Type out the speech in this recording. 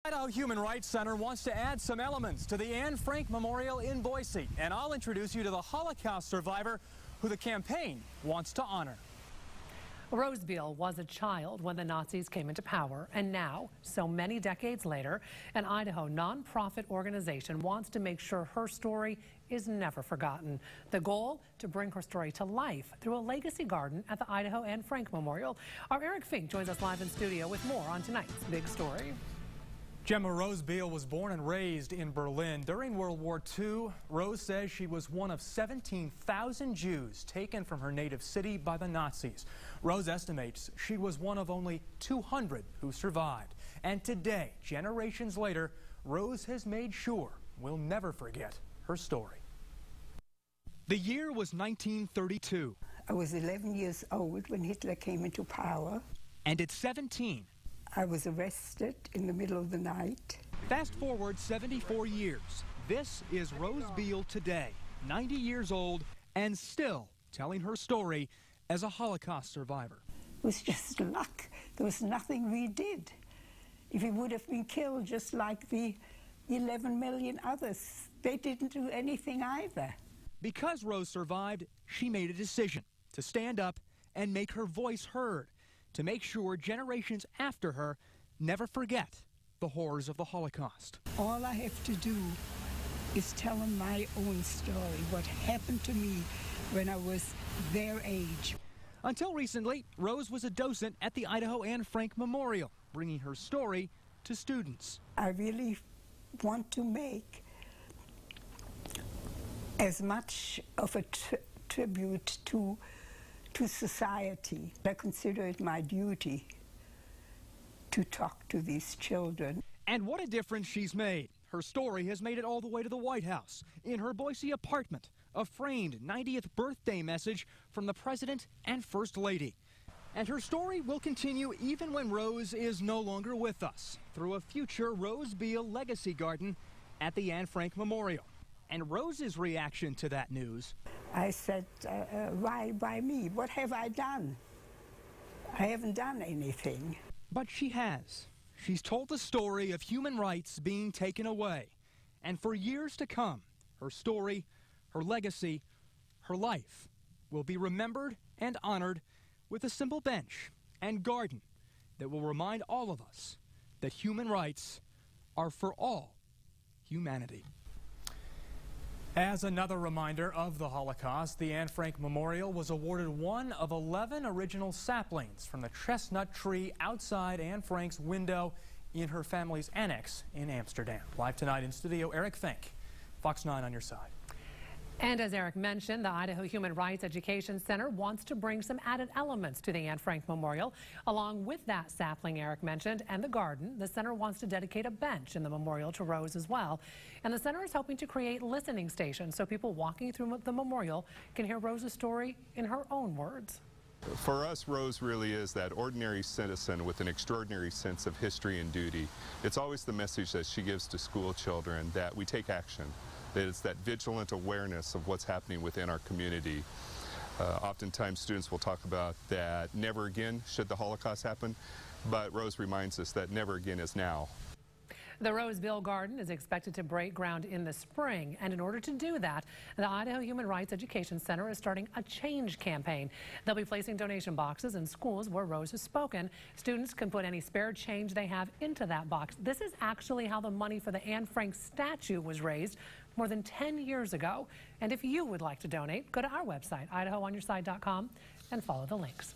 Idaho Human Rights Center wants to add some elements to the Anne Frank Memorial in Boise, and I'll introduce you to the Holocaust survivor who the campaign wants to honor. Rose Beal was a child when the Nazis came into power, and now, so many decades later, an Idaho nonprofit organization wants to make sure her story is never forgotten. The goal, to bring her story to life through a legacy garden at the Idaho Anne Frank Memorial. Our Eric Fink joins us live in studio with more on tonight's big story. Gemma Rose Beal was born and raised in Berlin. During World War II, Rose says she was one of 17,000 Jews taken from her native city by the Nazis. Rose estimates she was one of only 200 who survived. And today, generations later, Rose has made sure we'll never forget her story. The year was 1932. I was 11 years old when Hitler came into power. And at 17, I was arrested in the middle of the night. fast forward 74 years. This is Rose Beal today, 90 years old, and still telling her story as a Holocaust survivor. It was just luck. There was nothing we did. If he would have been killed just like the 11 million others, they didn't do anything either. Because Rose survived, she made a decision to stand up and make her voice heard, to make sure generations after her never forget the horrors of the Holocaust. All I have to do is tell them my own story, what happened to me when I was their age. Until recently, Rose was a docent at the Idaho Anne Frank Memorial, bringing her story to students. I really want to make as much of a tribute to society. I consider it my duty to talk to these children. And what a difference she's made. Her story has made it all the way to the White House. In her Boise apartment, a framed 90th birthday message from the President and First Lady. And her story will continue even when Rose is no longer with us, through a future Rose Beal legacy garden at the Anne Frank Memorial. And Rose's reaction to that news: I said, why me? What have I done? I haven't done anything. But she has. She's told the story of human rights being taken away. And for years to come, her story, her legacy, her life will be remembered and honored with a simple bench and garden that will remind all of us that human rights are for all humanity. As another reminder of the Holocaust, the Anne Frank Memorial was awarded one of 11 original saplings from the chestnut tree outside Anne Frank's window in her family's annex in Amsterdam. Live tonight in studio, Eric Fink, Fox 9 on your side. And as Eric mentioned, the Idaho Human Rights Education Center wants to bring some added elements to the Anne Frank Memorial. Along with that sapling Eric mentioned and the garden, the center wants to dedicate a bench in the memorial to Rose as well. And the center is hoping to create listening stations so people walking through the memorial can hear Rose's story in her own words. For us, Rose really is that ordinary citizen with an extraordinary sense of history and duty. It's always the message that she gives to school children that we take action, that it's that vigilant awareness of what's happening within our community. Oftentimes students will talk about that never again should the Holocaust happen, but Rose reminds us that never again is now. The Rose Beal Garden is expected to break ground in the spring, and in order to do that, the Idaho Human Rights Education Center is starting a change campaign. They'll be placing donation boxes in schools where Rose has spoken. Students can put any spare change they have into that box. This is actually how the money for the Anne Frank statue was raised more than 10 years ago. And if you would like to donate, go to our website, idahoonyourside.com, and follow the links.